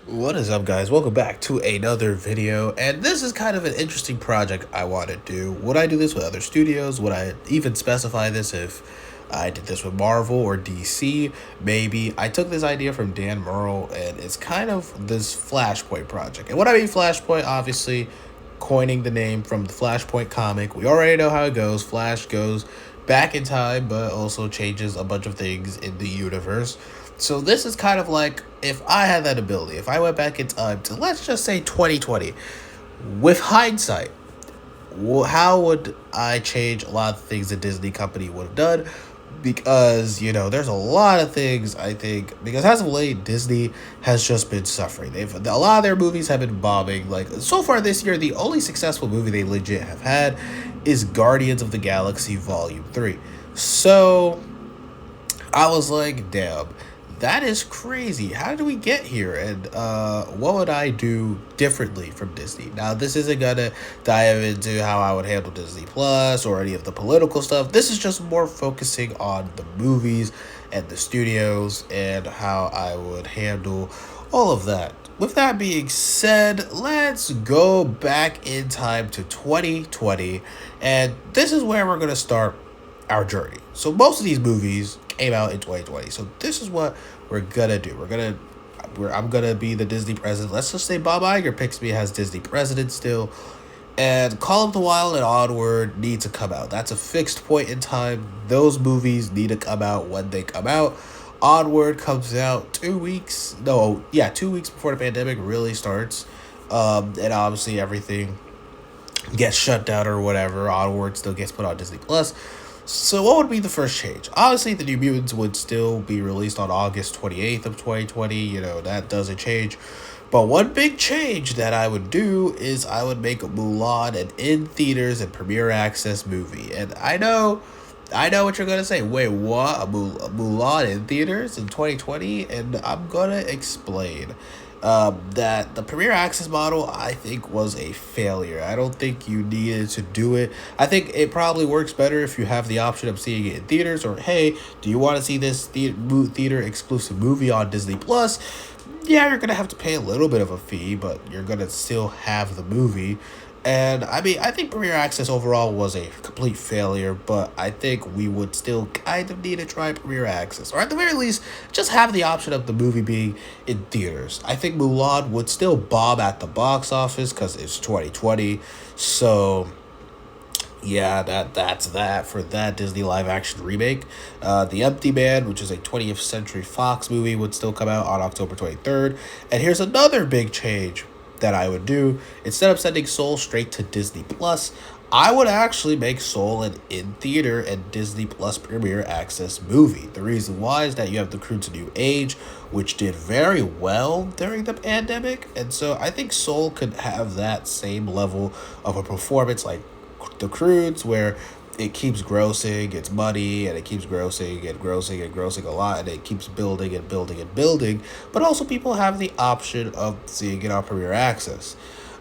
What is up, guys? Welcome back to another video, and this is kind of an interesting project I want to do. Would I do this with other studios? Would I even specify this if I did this with Marvel or DC? Maybe. I took this idea from Dan Murrell, and it's kind of this Flashpoint project. And what I mean Flashpoint, obviously, coining the name from the Flashpoint comic. We already know how it goes. Flash goes back in time, but also changes a bunch of things in the universe. So this is kind of like if I had that ability, if I went back in time to, let's just say, 2020, with hindsight, how would I change a lot of things the Disney company would have done? Because, there's a lot of things I think, because as of late, Disney has just been suffering. A lot of their movies have been bombing. Like, so far this year, the only successful movie they legit have had is Guardians of the Galaxy Volume 3. So I was like, damn, that is crazy. How did we get here? And what would I do differently from Disney? Now, this isn't gonna dive into how I would handle Disney Plus or any of the political stuff. This is just more focusing on the movies and the studios and how I would handle all of that. With that being said, let's go back in time to 2020, and this is where we're gonna start our journey. So most of these movies came out in 2020. So this is what we're gonna do. I'm gonna be the Disney president. Let's just say Bob Iger picks me as Disney president still. And Call of the Wild and Onward need to come out. That's a fixed point in time. Those movies need to come out when they come out. Onward comes out 2 weeks. No, yeah, 2 weeks before the pandemic really starts. And obviously everything gets shut down or whatever. Onward still gets put on Disney Plus. So what would be the first change? Obviously, the New Mutants would still be released on August 28th of 2020. That doesn't change. But one big change that I would do is I would make Mulan an in-theaters and premiere access movie. And I know what you're going to say. Wait, what? Mulan in theaters in 2020? And I'm going to explain. That the premiere access model, I think, was a failure. I don't think you needed to do it. I think it probably works better if you have the option of seeing it in theaters, or hey, do you want to see this theater exclusive movie on Disney Plus? Yeah, you're gonna have to pay a little bit of a fee, but you're gonna still have the movie. And I mean, I think Premiere Access overall was a complete failure, but I think we would still kind of need to try Premiere Access, or at the very least, just have the option of the movie being in theaters. I think Mulan would still bomb at the box office because it's 2020, so yeah, that's that for that Disney live action remake. The Empty Man, which is a 20th Century Fox movie, would still come out on October 23rd. And here's another big change that I would do. Instead of sending Soul straight to Disney Plus, I would actually make Soul an in-theater and Disney Plus premiere access movie. The reason why is that you have The Croods: A New Age, which did very well during the pandemic. And so I think Soul could have that same level of a performance like The Croods, where it keeps grossing its money, and it keeps grossing and grossing and grossing a lot, and it keeps building and building and building, but also people have the option of seeing it on Premiere Access.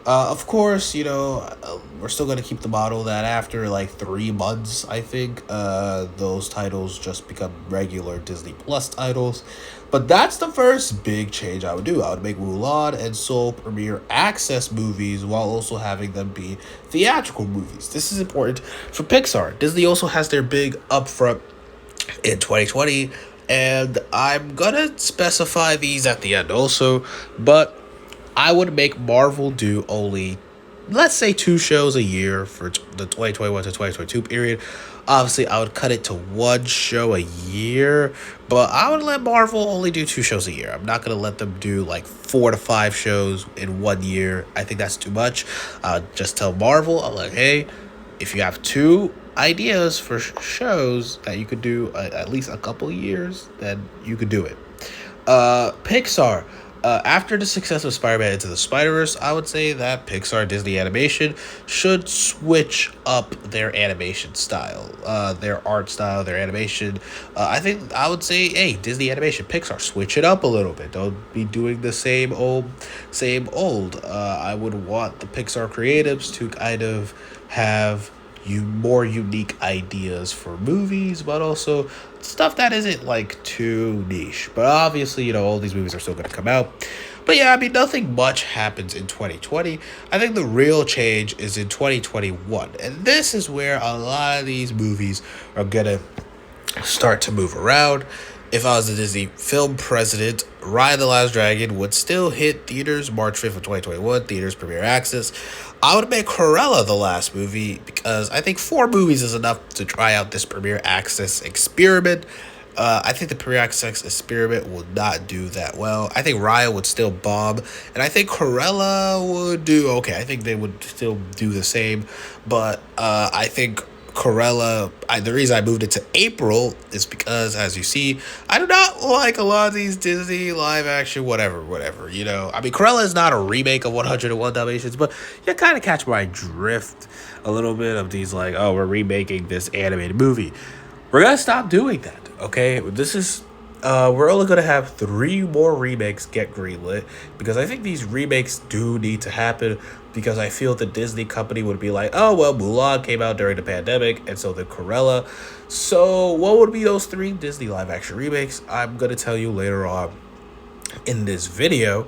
Of course, we're still going to keep the model that after like 3 months, I think, those titles just become regular Disney Plus titles. But that's the first big change I would do. I would make Mulan and Soul premiere access movies while also having them be theatrical movies. This is important for Pixar. Disney also has their big upfront in 2020, and I'm gonna specify these at the end also, but I would make Marvel do only, let's say, 2 shows a year for the 2021 to 2022 period. Obviously, I would cut it to 1 show a year, but I would let Marvel only do 2 shows a year. I'm not going to let them do like 4 to 5 shows in 1 year. I think that's too much. Just tell Marvel, I'm like, hey, if you have 2 ideas for shows that you could do at least a couple years, then you could do it. Pixar. After the success of Spider-Man Into the Spider-Verse, I would say that Pixar Disney Animation should switch up their animation style, their art style, their animation. I would say, hey, Disney Animation, Pixar, switch it up a little bit. Don't be doing the same old, same old. I would want the Pixar creatives to kind of have more unique ideas for movies, but also stuff that isn't like too niche. But obviously, all these movies are still going to come out. But yeah, I mean, nothing much happens in 2020. I think the real change is in 2021. And this is where a lot of these movies are going to start to move around. If I was the Disney film president, Raya the Last Dragon would still hit theaters March 5th of 2021, theaters premiere access. I would make Cruella the last movie because I think 4 movies is enough to try out this premiere access experiment. I think the premiere access experiment will not do that well. I think Raya would still bomb, and I think Cruella would do okay. I think they would still do the same, but I think Cruella, the reason I moved it to April is because, as you see, I do not like a lot of these Disney live action whatever, you know. I mean, Cruella is not a remake of 101 Dalmatians, but you kind of catch my drift a little bit of these, like, oh, we're remaking this animated movie. We're going to stop doing that, okay? This is, we're only going to have 3 more remakes get greenlit because I think these remakes do need to happen because I feel the Disney company would be like, oh, well, Mulan came out during the pandemic, and so did Cruella. So what would be those 3 Disney live-action remakes? I'm going to tell you later on in this video.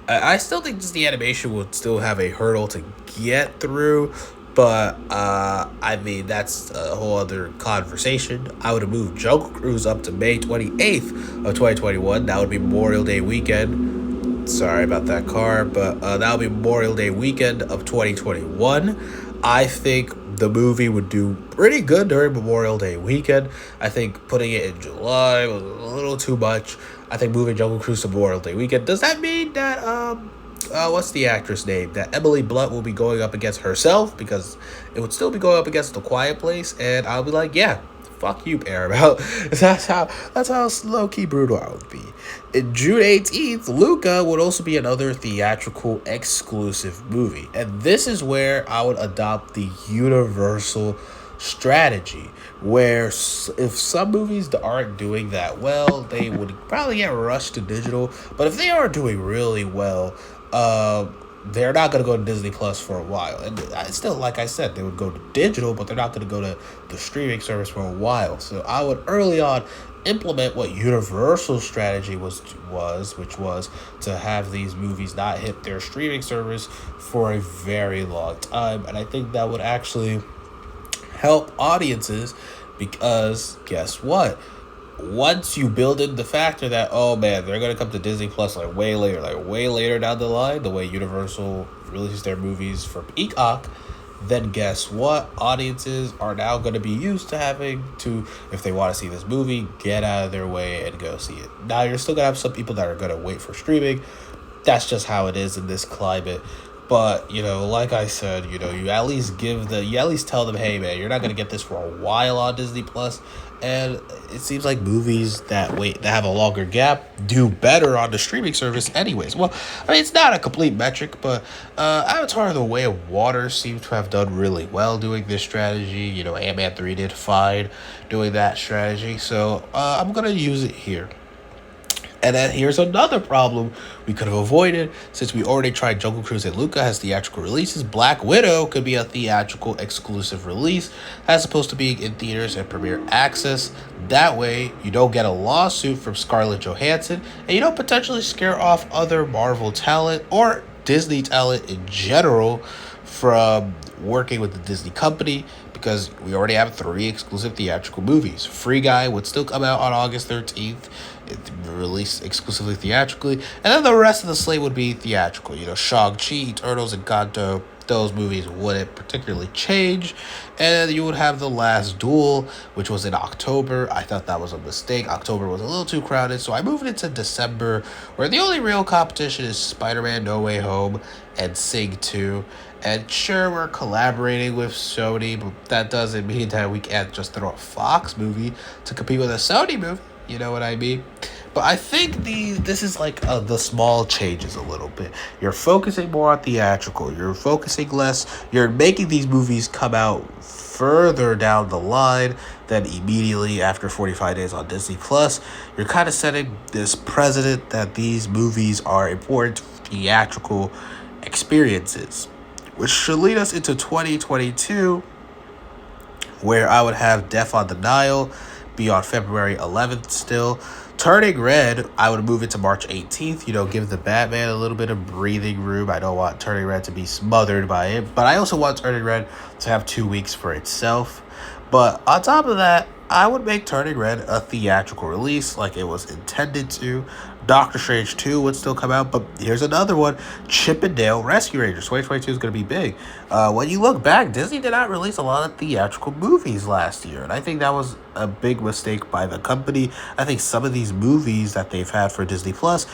I still think Disney Animation would still have a hurdle to get through, but I mean, that's a whole other conversation. I would have moved Jungle Cruise up to May 28th of 2021. That would be Memorial Day weekend. Sorry about that car, but that would be Memorial Day weekend of 2021. I think the movie would do pretty good during Memorial Day weekend. I think putting it in July was a little too much. I think moving Jungle Cruise to Memorial Day weekend. Does that mean that what's the actress name? That Emily Blunt will be going up against herself? Because it would still be going up against The Quiet Place, and I'll be like, yeah, fuck you, Paramount. That's how low-key brutal I would be. In June 18th, Luca would also be another theatrical exclusive movie. And this is where I would adopt the Universal strategy, where if some movies aren't doing that well, they would probably get rushed to digital. But if they are doing really well, they're not going to go to Disney Plus for a while. And still, like I said, they would go to digital, but they're not going to go to the streaming service for a while. So I would early on implement what Universal strategy was, which was to have these movies not hit their streaming service for a very long time. And I think that would actually help audiences because guess what? Once you build in the factor that, oh man, they're going to come to Disney Plus way later down the line, the way Universal releases their movies for Peacock, then guess what? Audiences are now going to be used to having to, if they want to see this movie, get out of their way and go see it. Now, you're still going to have some people that are going to wait for streaming. That's just how it is in this climate. But, you know, like I said, you know, you at least tell them, hey, man, you're not going to get this for a while on Disney Plus. And it seems like movies that have a longer gap do better on the streaming service anyways. Well, I mean, it's not a complete metric, but Avatar: The Way of Water seems to have done really well doing this strategy. You know, Ant-Man 3 did fine doing that strategy. So I'm going to use it here. And then here's another problem we could have avoided since we already tried Jungle Cruise and Luca as theatrical releases. Black Widow could be a theatrical exclusive release as opposed to being in theaters and premiere access. That way, you don't get a lawsuit from Scarlett Johansson and you don't potentially scare off other Marvel talent or Disney talent in general from working with the Disney company because we already have 3 exclusive theatrical movies. Free Guy would still come out on August 13th. Released exclusively theatrically, and then the rest of the slate would be theatrical. You know, Shang-Chi, Eternals, and Encanto, those movies wouldn't particularly change. And you would have The Last Duel, which was in October. I thought that was a mistake. October was a little too crowded, so I moved it to December, where the only real competition is Spider-Man No Way Home and Sing 2. And sure, we're collaborating with Sony, but that doesn't mean that we can't just throw a Fox movie to compete with a Sony movie. You know what I mean? But I think this is like the small changes a little bit. You're focusing more on theatrical. You're focusing less. You're making these movies come out further down the line than immediately after 45 days on Disney Plus. You're kind of setting this precedent that these movies are important theatrical experiences, which should lead us into 2022, where I would have Death on the Nile be on February 11th still. Turning Red, I would move it to March 18th, give the Batman a little bit of breathing room. I don't want Turning Red to be smothered by it, but I also want Turning Red to have 2 weeks for itself. But on top of that, I would make Turning Red a theatrical release like it was intended to. Doctor Strange 2 would still come out, but here's another one. Chip and Dale Rescue Rangers. 2022 is going to be big. When you look back, Disney did not release a lot of theatrical movies last year, and I think that was a big mistake by the company. I think some of these movies that they've had for Disney Plus,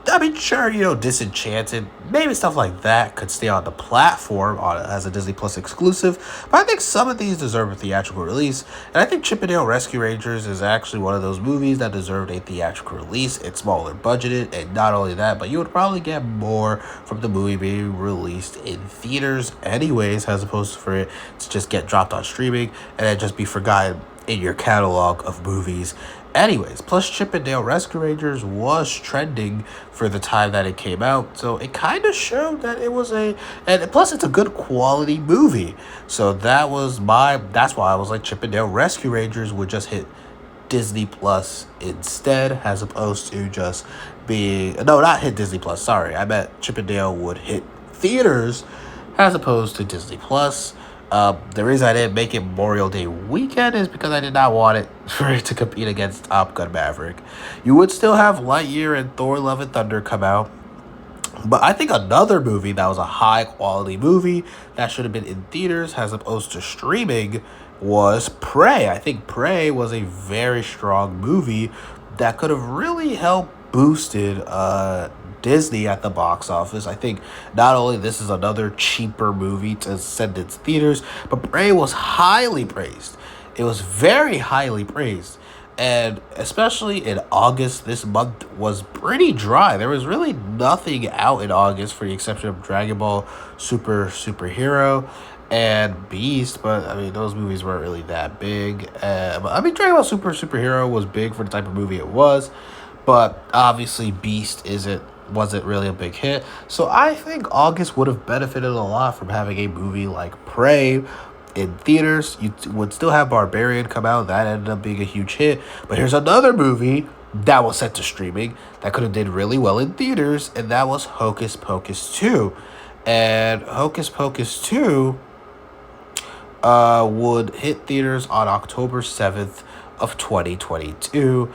I mean, sure, Disenchanted, maybe stuff like that could stay on the platform as a Disney Plus exclusive, but I think some of these deserve a theatrical release, and I think Chip and Dale Rescue Rangers is actually one of those movies that deserved a theatrical release. It's smaller budgeted, and not only that, but you would probably get more from the movie being released in theaters anyways, as opposed to for it to just get dropped on streaming and then just be forgotten in your catalog of movies anyways. Plus, Chip and Dale Rescue Rangers was trending for the time that it came out, so it kind of showed that it was and plus it's a good quality movie. So that's why I was like, Chip and Dale Rescue Rangers would just hit Disney Plus instead, as opposed to just being, no, not hit Disney Plus, sorry, I meant Chip and Dale would hit theaters as opposed to Disney Plus. The reason I didn't make it Memorial Day weekend is because I did not want it for it to compete against Top Gun Maverick. You would still have Lightyear and Thor Love and Thunder come out, but I think another movie that was a high quality movie that should have been in theaters as opposed to streaming was Prey. I think Prey was a very strong movie that could have really helped boosted Disney at the box office. I think not only this is another cheaper movie to send its theaters, but Prey was highly praised. It was very highly praised. And especially in August, this month was pretty dry. There was really nothing out in August for the exception of Dragon Ball Superhero and Beast, but I mean those movies weren't really that big. Dragon Ball Superhero was big for the type of movie it was, but obviously Beast wasn't really a big hit. So I think August would have benefited a lot from having a movie like Prey in theaters. You would still have Barbarian come out. That ended up being a huge hit. But here's another movie that was sent to streaming that could have did really well in theaters, and that was Hocus Pocus 2. And Hocus Pocus 2 would hit theaters on October 7th of 2022.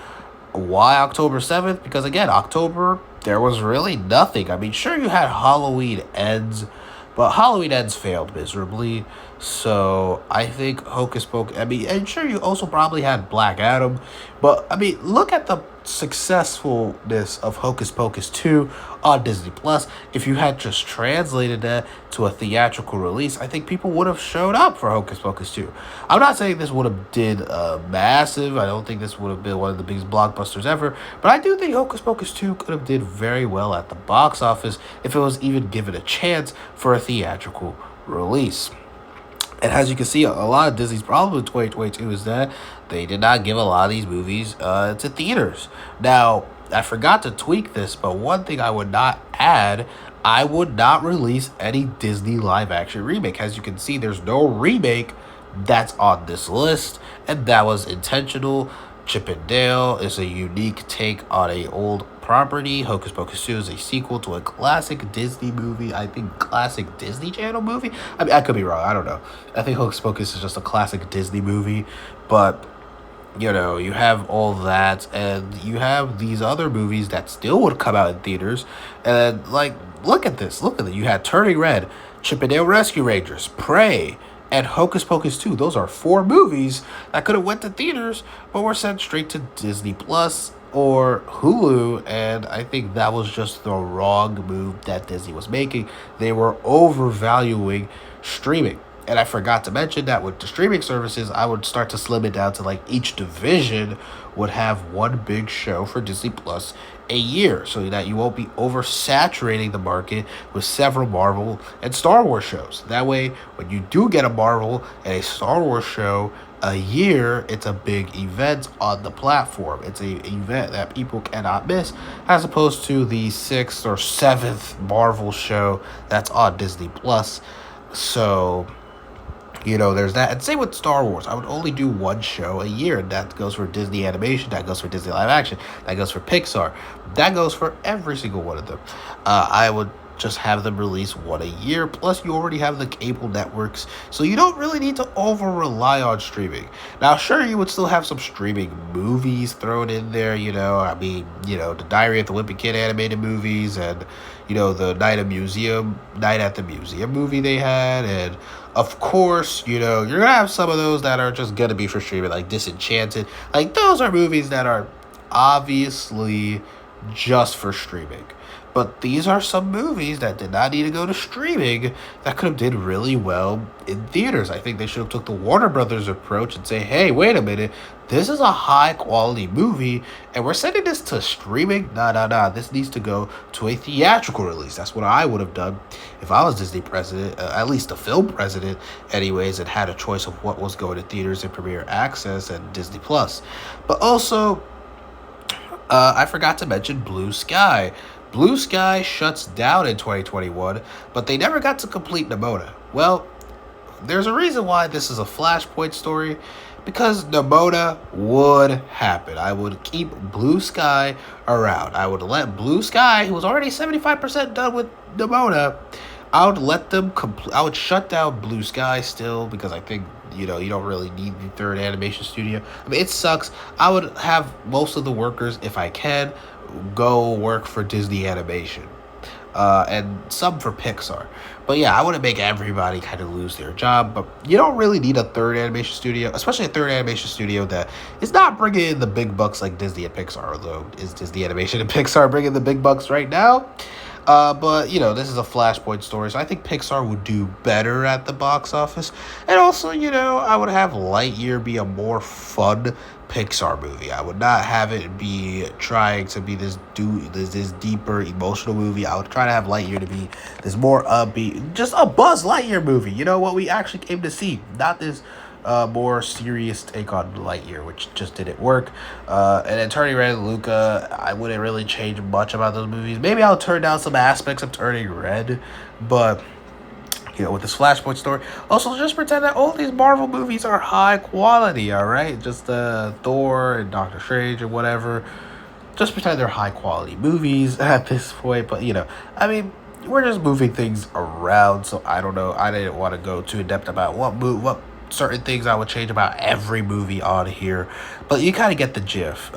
Why October 7th? Because again, October, there was really nothing. I mean, sure, you had Halloween Ends, but Halloween Ends failed miserably. So I think Hocus Pocus, and sure, you also probably had Black Adam, but look at the successfulness of Hocus Pocus 2 on Disney Plus. If you had just translated that to a theatrical release, I think people would have showed up for Hocus Pocus 2. I'm not saying this would have did massive. I don't think this would have been one of the biggest blockbusters ever, but I do think Hocus Pocus 2 could have did very well at the box office if it was even given a chance for a theatrical release. And as you can see, a lot of Disney's problem in 2022 is that they did not give a lot of these movies to theaters. Now, I forgot to tweak this, but one thing I would not add, I would not release any Disney live-action remake. As you can see, there's no remake that's on this list, and that was intentional. Chip and Dale is a unique take on a old property. Hocus Pocus 2 is a sequel to a classic Disney movie. I think classic Disney Channel movie. I could be wrong. I don't know. I think Hocus Pocus is just a classic Disney movie. But, you have all that. And you have these other movies that still would come out in theaters. And, look at this. Look at it. You had Turning Red, Chip and Dale Rescue Rangers, Prey, and Hocus Pocus 2. Those are 4 movies that could have went to theaters, but were sent straight to Disney Plus or Hulu, and I think that was just the wrong move that Disney was making. They were overvaluing streaming. And I forgot to mention that with the streaming services, I would start to slim it down to each division would have one big show for Disney Plus a year, so that you won't be oversaturating the market with several Marvel and Star Wars shows. That way, when you do get a Marvel and a Star Wars show a year, it's a big event on the platform. It's an event that people cannot miss, as opposed to the 6th or 7th Marvel show that's on Disney Plus. So There's that. And same with Star Wars. I would only do one show a year, and that goes for Disney Animation, that goes for Disney Live Action, that goes for Pixar, that goes for every single one of them. I would just have them release one a year. Plus, you already have the cable networks, so you don't really need to over rely on streaming. Now, sure, you would still have some streaming movies thrown in there. The Diary of the Wimpy Kid animated movies, and the Night at the Museum movie they had, and of course, you're gonna have some of those that are just gonna be for streaming, like Disenchanted. Like, those are movies that are obviously just for streaming. But these are some movies that did not need to go to streaming that could have did really well in theaters. I think they should have took the Warner Brothers approach and say, hey, wait a minute, this is a high quality movie and we're sending this to streaming? Nah. This needs to go to a theatrical release. That's what I would have done if I was Disney president, at least the film president anyways, and had a choice of what was going to theaters and Premiere Access and Disney Plus. But also, I forgot to mention Blue Sky. Blue Sky shuts down in 2021, but they never got to complete Nimona. Well, there's a reason why this is a Flashpoint story, because Nimona would happen. I would keep Blue Sky around. I would let Blue Sky, who was already 75% done with Nimona, I would let them I would shut down Blue Sky still, because I think you don't really need the third animation studio. I mean, it sucks. I would have most of the workers, if I can, go work for Disney Animation, and some for Pixar. But yeah, I wouldn't make everybody kind of lose their job. But you don't really need a third animation studio, especially a third animation studio that is not bringing in the big bucks like Disney and Pixar. Although, is Disney Animation and Pixar bringing the big bucks right now? But this is a Flashpoint story, so I think Pixar would do better at the box office. And also, I would have Lightyear be a more fun Pixar movie. I would not have it be trying to be this deeper emotional movie. I would try to have Lightyear to be this more upbeat, just a Buzz Lightyear movie. What we actually came to see, not this more serious take on Lightyear, which just didn't work. And then Turning Red and Luca, I wouldn't really change much about those movies. Maybe I'll turn down some aspects of Turning Red, but with this Flashpoint story, also just pretend that all these Marvel movies are high quality, all right? Just Thor and Doctor Strange and whatever. Just pretend they're high quality movies at this point. But we're just moving things around, so I don't know. I didn't want to go too in depth about what certain things I would change about every movie on here, but you kind of get the gist.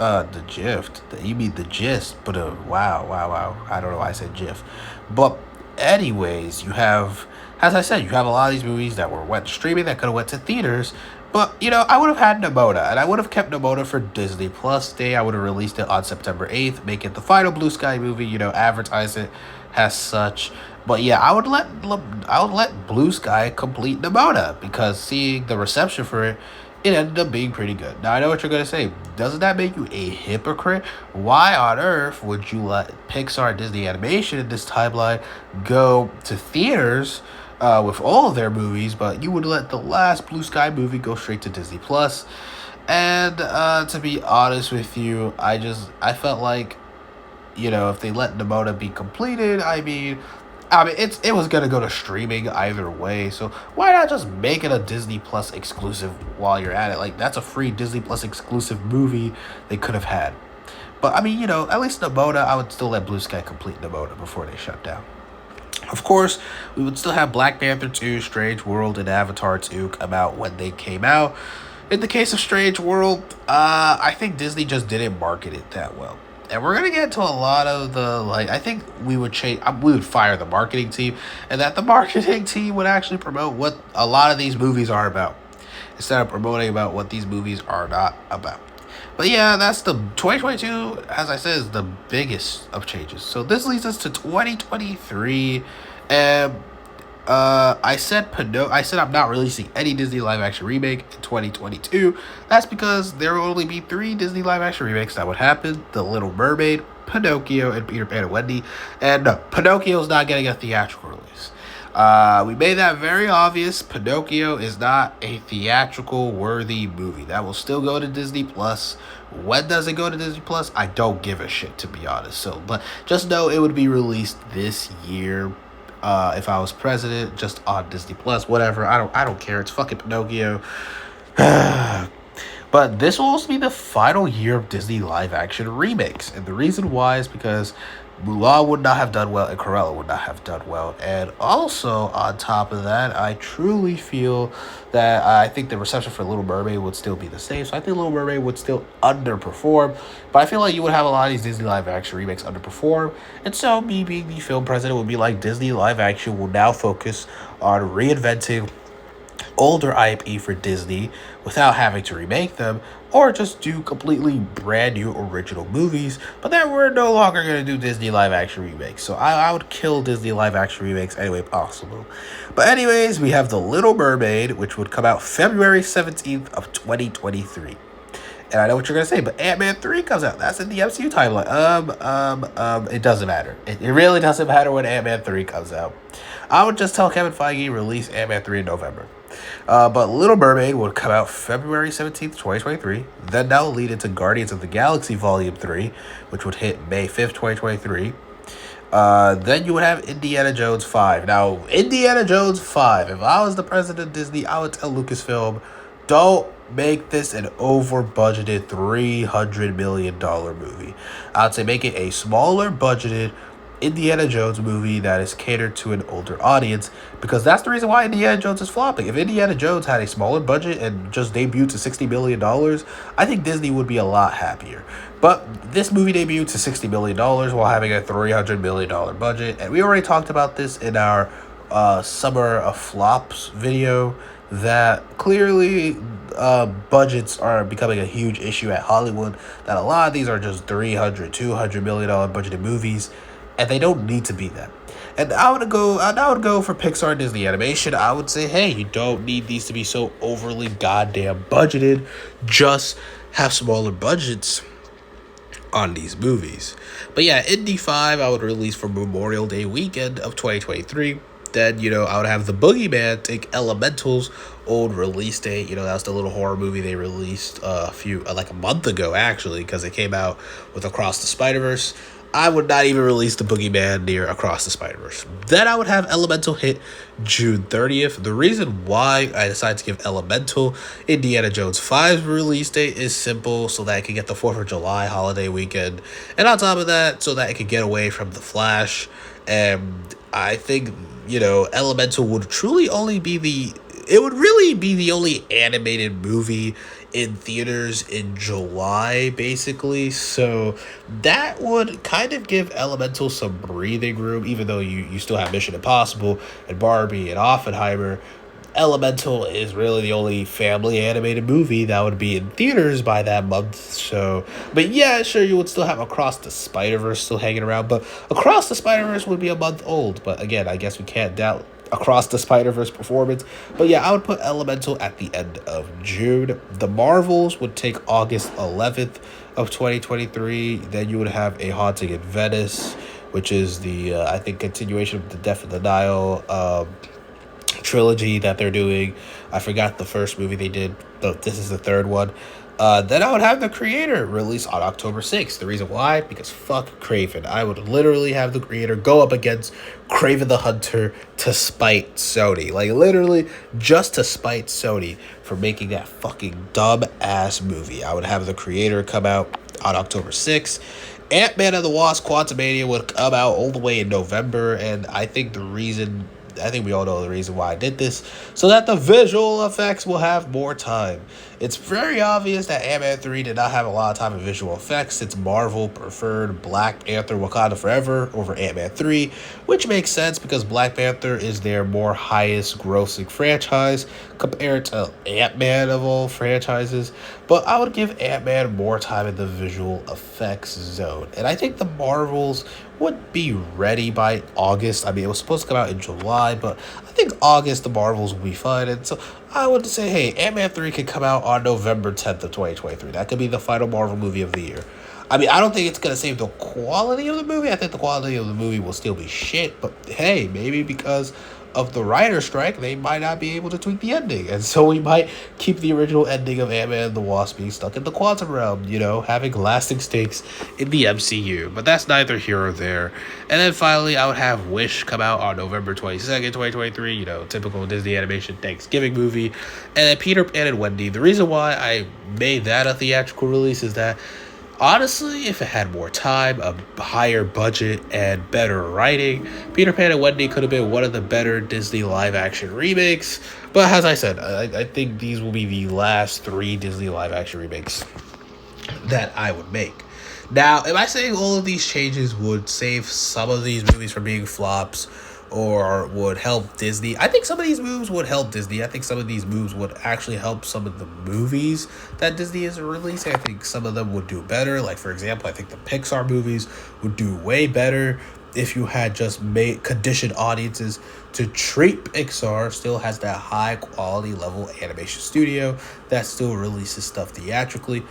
You mean the gist? But wow. I don't know why I said gif, but anyways, you have. As I said, you have a lot of these movies that went streaming that could have went to theaters, but I would have had Nimona, and I would have kept Nimona for Disney Plus Day. I would have released it on September 8th, make it the final Blue Sky movie. Advertise it as such. But yeah, I would let Blue Sky complete Nimona, because seeing the reception for it, it ended up being pretty good. Now, I know what you're going to say. Doesn't that make you a hypocrite? Why on earth would you let Pixar and Disney Animation in this timeline go to theaters with all of their movies, but you would let the last Blue Sky movie go straight to Disney Plus? And to be honest with you, I felt like, if they let Nimona be completed, it was gonna go to streaming either way, so why not just make it a Disney Plus exclusive while you're at it? Like, that's a free Disney Plus exclusive movie they could have had. But at least Nimona, I would still let Blue Sky complete Nimona before they shut down. Of course, we would still have Black Panther 2, Strange World, and Avatar 2 come out when they came out. In the case of Strange World, I think Disney just didn't market it that well. And we're going to get to a lot of I think we would fire the marketing team, and that the marketing team would actually promote what a lot of these movies are about, instead of promoting about what these movies are not about. But yeah, that's the 2022, as I said, is the biggest of changes. So this leads us to 2023, and I said I'm not releasing any Disney live action remake in 2022. That's because there will only be 3 Disney live action remakes that would happen: The Little Mermaid, Pinocchio, and Peter Pan and Wendy. And no, Pinocchio's not getting a theatrical release. We made that very obvious. Pinocchio is not a theatrical worthy movie. That will still go to Disney Plus. When does it go to Disney Plus? I don't give a shit, to be honest. But just know it would be released this year. If I Was President, just on Disney Plus, whatever. I don't care. It's fucking Pinocchio. But this will also be the final year of Disney live action remakes. And the reason why is because Mulan would not have done well and Cruella would not have done well. And also, on top of that, I truly feel that I think the reception for Little Mermaid would still be the same. So I think Little Mermaid would still underperform. But I feel like you would have a lot of these Disney live action remakes underperform. And so, me being the film president would be like, Disney live action will now focus on reinventing older IP for Disney without having to remake them, or just do completely brand new original movies, but then we're no longer going to do Disney live action remakes. So I would kill Disney live action remakes any way possible. But anyways, we have The Little Mermaid, which would come out February 17th of 2023. And I know what you're gonna say, but Ant-Man 3 comes out. That's in the MCU timeline. It doesn't matter. It really doesn't matter when Ant-Man 3 comes out. I would just tell Kevin Feige release Ant-Man 3 in November. But Little Mermaid would come out February 17th, 2023. Then that will lead into Guardians of the Galaxy Volume 3, which would hit May 5th, 2023. Then you would have Indiana Jones 5. Now, Indiana Jones 5, if I was the president of Disney, I would tell Lucasfilm, don't make this an over-budgeted $300 million movie. I'd say make it a smaller budgeted Indiana Jones movie that is catered to an older audience, because that's the reason why Indiana Jones is flopping. If Indiana Jones had a smaller budget and just debuted to $60 million, I think Disney would be a lot happier. But this movie debuted to $60 million while having a $300 million budget, and we already talked about this in our Summer of Flops video, that clearly budgets are becoming a huge issue at Hollywood, that a lot of these are just $200 million budgeted movies, and they don't need to be that. And I would go for Pixar and Disney Animation. I would say, hey, you don't need these to be so overly goddamn budgeted. Just have smaller budgets on these movies. But yeah, Indy 5 I would release for Memorial Day weekend of 2023. Then, I would have The Boogeyman take Elemental's old release date. That was the little horror movie they released like a month ago, actually, because it came out with Across the Spider-Verse. I would not even release The Boogeyman near Across the Spider-Verse. Then I would have Elemental hit June 30th. The reason why I decided to give Elemental Indiana Jones 5's release date is simple, so that it can get the 4th of July holiday weekend. And on top of that, so that it can get away from The Flash. And I think, Elemental would truly only be it would really be the only animated movie in theaters in July, basically. So that would kind of give Elemental some breathing room, even though you still have Mission Impossible and Barbie and Oppenheimer. Elemental is really the only family animated movie that would be in theaters by that month. So, but yeah, sure, you would still have Across the Spider-Verse still hanging around, but Across the Spider-Verse would be a month old. But again, I guess we can't doubt Across the Spider-Verse performance. But yeah, I would put Elemental at the end of June. The Marvels would take August 11th of 2023. Then you would have A Haunting in Venice, which is the, I think, continuation of the Death in the Nile trilogy that they're doing. I forgot the first movie they did, but this is the third one. Then I would have The Creator release on October 6th. The reason why? Because fuck Craven. I would literally have The Creator go up against Craven the Hunter to spite Sony. Like, literally, just to spite Sony for making that fucking dumb-ass movie. I would have The Creator come out on October 6th. Ant-Man and the Wasp: Quantumania would come out all the way in November, and I think we all know the reason why I did this, so that the visual effects will have more time. It's very obvious that Ant-Man 3 did not have a lot of time in visual effects, since Marvel preferred Black Panther Wakanda Forever over Ant-Man 3, which makes sense because Black Panther is their more highest grossing franchise compared to Ant-Man of all franchises. But I would give Ant-Man more time in the visual effects zone. And I think the Marvels would be ready by August. I mean, it was supposed to come out in July, but I think August the Marvels will be fine. And so I would say, hey, Ant-Man 3 could come out on November 10th of 2023. That could be the final Marvel movie of the year. I mean, I don't think it's going to save the quality of the movie. I think the quality of the movie will still be shit. But hey, maybe because of the writer's strike, they might not be able to tweak the ending. And so we might keep the original ending of Ant-Man and the Wasp being stuck in the quantum realm, having lasting stakes in the MCU. But that's neither here or there. And then finally, I would have Wish come out on November 22nd, 2023, typical Disney animation Thanksgiving movie. And then Peter Pan and Wendy. The reason why I made that a theatrical release is that, honestly, if it had more time, a higher budget, and better writing, Peter Pan and Wendy could have been one of the better Disney live-action remakes. But as I said, I think these will be the last 3 Disney live-action remakes that I would make. Now, am I saying all of these changes would save some of these movies from being flops or would help Disney? I think some of these moves would help Disney. I think some of these moves would actually help some of the movies that Disney is releasing. I think some of them would do better. Like, for example, I think the Pixar movies would do way better if you had just conditioned audiences to treat Pixar still has that high quality level animation studio that still releases stuff theatrically.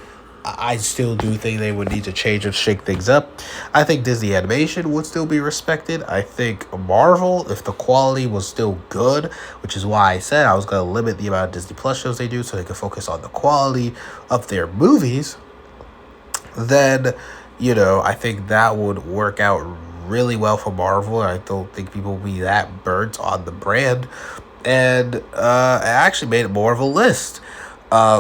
I still do think they would need to change and shake things up. I think Disney animation would still be respected. I think Marvel, if the quality was still good, which is why I said I was going to limit the amount of Disney Plus shows they do so they can focus on the quality of their movies, then, I think that would work out really well for Marvel. I don't think people will be that burnt on the brand. And I actually made more of a list.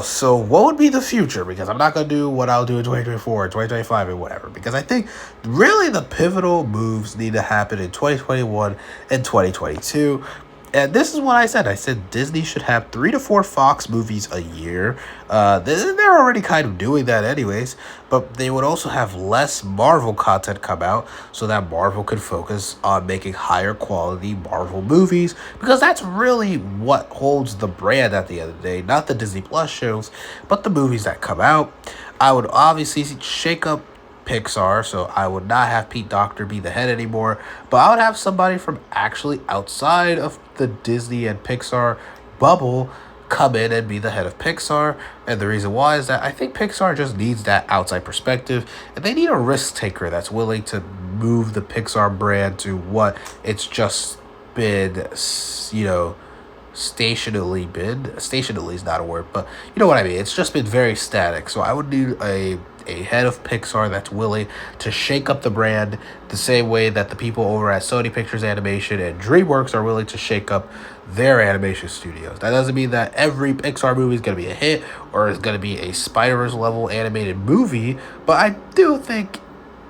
So what would be the future? Because I'm not going to do what I'll do in 2024, 2025, and whatever. Because I think really the pivotal moves need to happen in 2021 and 2022. And this is what I said. I said Disney should have 3 to 4 Fox movies a year. They're already kind of doing that anyways. But they would also have less Marvel content come out so that Marvel could focus on making higher quality Marvel movies. Because that's really what holds the brand at the end of the day. Not the Disney Plus shows, but the movies that come out. I would obviously shake up Pixar, so I would not have Pete Docter be the head anymore, but I would have somebody from actually outside of the Disney and Pixar bubble come in and be the head of Pixar. And the reason why is that I think Pixar just needs that outside perspective, and they need a risk taker that's willing to move the Pixar brand to what it's just been, stationally is not a word, but you know what I mean. It's just been very static. So I would need a head of Pixar that's willing to shake up the brand the same way that the people over at Sony Pictures Animation and DreamWorks are willing to shake up their animation studios. That doesn't mean that every Pixar movie is going to be a hit or is going to be a Spider-Verse level animated movie, but I do think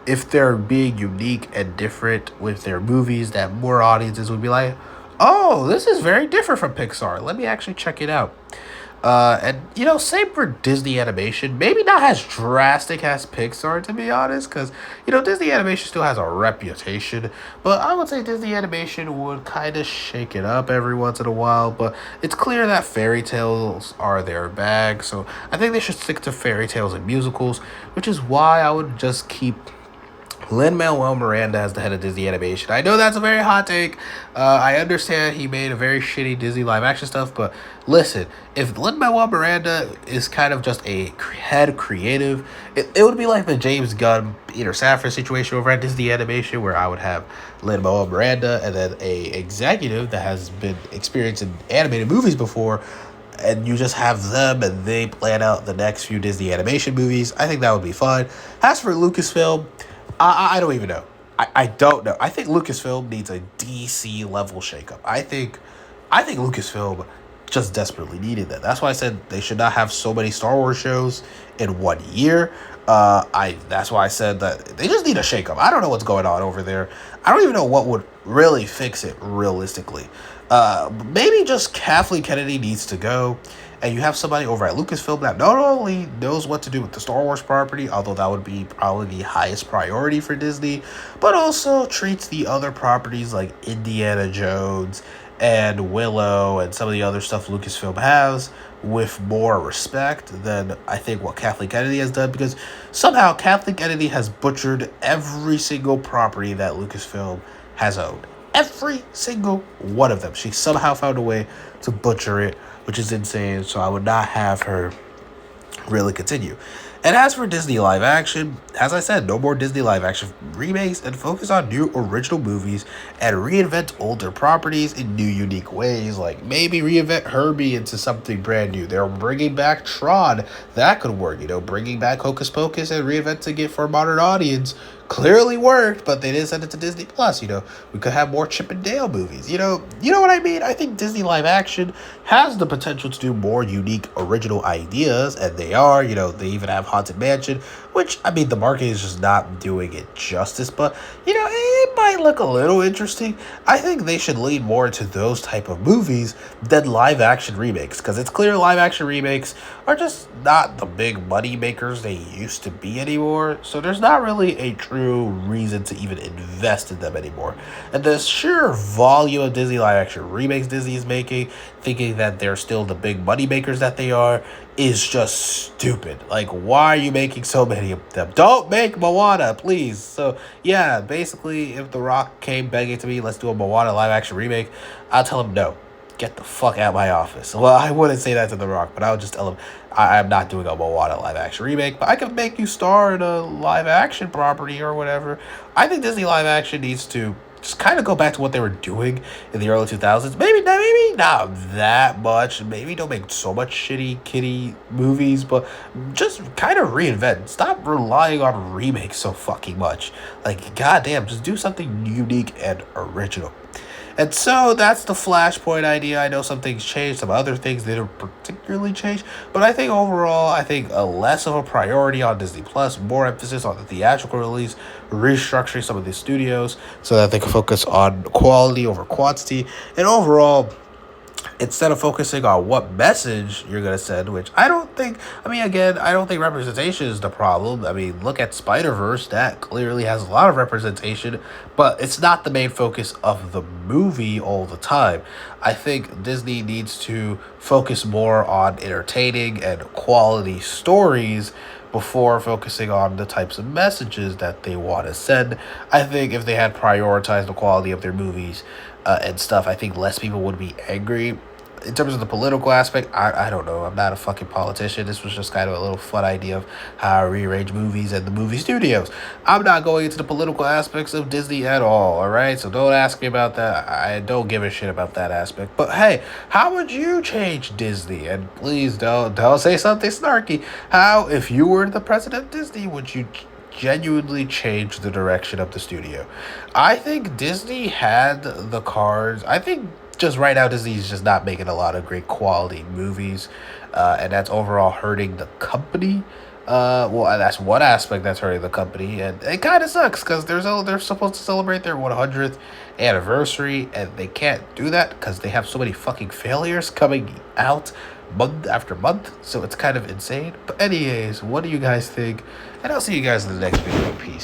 if they're being unique and different with their movies, that more audiences would be like, oh, this is very different from Pixar. Let me actually check it out. And same for Disney animation. Maybe not as drastic as Pixar, to be honest, because, Disney animation still has a reputation. But I would say Disney animation would kind of shake it up every once in a while. But it's clear that fairy tales are their bag. So I think they should stick to fairy tales and musicals, which is why I would just keep Lin-Manuel Miranda as the head of Disney Animation. I know that's a very hot take. I understand he made a very shitty Disney live action stuff, but listen, if Lin-Manuel Miranda is kind of just a head creative, it would be like the James Gunn, Peter Safran situation over at Disney Animation, where I would have Lin-Manuel Miranda and then a executive that has been experienced in animated movies before, and you just have them and they plan out the next few Disney animation movies. I think that would be fun. As for Lucasfilm, I don't even know. I don't know. I think Lucasfilm needs a DC level shakeup. I think Lucasfilm just desperately needed that. That's why I said they should not have so many Star Wars shows in 1 year. That's why I said that they just need a shakeup. I don't know what's going on over there. I don't even know what would really fix it realistically. Maybe just Kathleen Kennedy needs to go, and you have somebody over at Lucasfilm that not only knows what to do with the Star Wars property, although that would be probably the highest priority for Disney, but also treats the other properties like Indiana Jones and Willow and some of the other stuff Lucasfilm has with more respect than I think what Kathleen Kennedy has done, because somehow Kathleen Kennedy has butchered every single property that Lucasfilm has owned. Every single one of them. She somehow found a way to butcher it, which is insane. So I would not have her really continue. And as for Disney live action, as I said, no more Disney live action remakes and focus on new original movies and reinvent older properties in new unique ways, like maybe reinvent Herbie into something brand new. They're bringing back Tron. That could work, bringing back Hocus Pocus and reinventing it for a modern audience clearly worked, but they didn't send it to Disney Plus. We could have more Chip and Dale movies. You know what I mean? I think Disney live action has the potential to do more unique, original ideas, and they are. They even have Haunted Mansion, which, I mean, the market is just not doing it justice, but, it might look a little interesting. I think they should lean more into those type of movies than live action remakes, because it's clear live action remakes are just not the big money makers they used to be anymore, so there's not really a true reason to even invest in them anymore. And the sheer volume of Disney live action remakes Disney is making, thinking that they're still the big money makers that they are, is just stupid. Like, why are you making so many of them? Don't make Moana, please. So, yeah, basically, if The Rock came begging to me, let's do a Moana live action remake, I'll tell him no. Get the fuck out of my office. Well, I wouldn't say that to The Rock, but I would just tell him I'm not doing a Moana live action remake, but I can make you star in a live action property or whatever. I think Disney live action needs to just kind of go back to what they were doing in the early 2000s. Maybe not that much. Maybe don't make so much shitty kiddie movies, but just kind of reinvent. Stop relying on remakes so fucking much. Like, goddamn, just do something unique and original. And so that's the Flashpoint idea. I know some things changed, some other things didn't particularly change, but I think overall, a less of a priority on Disney Plus, more emphasis on the theatrical release, restructuring some of the studios so that they can focus on quality over quantity, and overall, instead of focusing on what message you're going to send, which I don't think representation is the problem. I mean, look at Spider-Verse. That clearly has a lot of representation, but it's not the main focus of the movie all the time. I think Disney needs to focus more on entertaining and quality stories before focusing on the types of messages that they want to send. I think if they had prioritized the quality of their movies and stuff, I think less people would be angry. In terms of the political aspect, I don't know. I'm not a fucking politician. This was just kind of a little fun idea of how I rearrange movies and the movie studios. I'm not going into the political aspects of Disney at all right? So don't ask me about that. I don't give a shit about that aspect. But hey, how would you change Disney? And please don't say something snarky. How, if you were the president of Disney, would you genuinely change the direction of the studio? I think Disney had the cards. I think just right now Disney's just not making a lot of great quality movies, and that's overall hurting the company. Well, that's one aspect that's hurting the company, and it kind of sucks because they're supposed to celebrate their 100th anniversary, and they can't do that because they have so many fucking failures coming out month after month. So it's kind of insane. But anyways, what do you guys think? And I'll see you guys in the next video. Peace.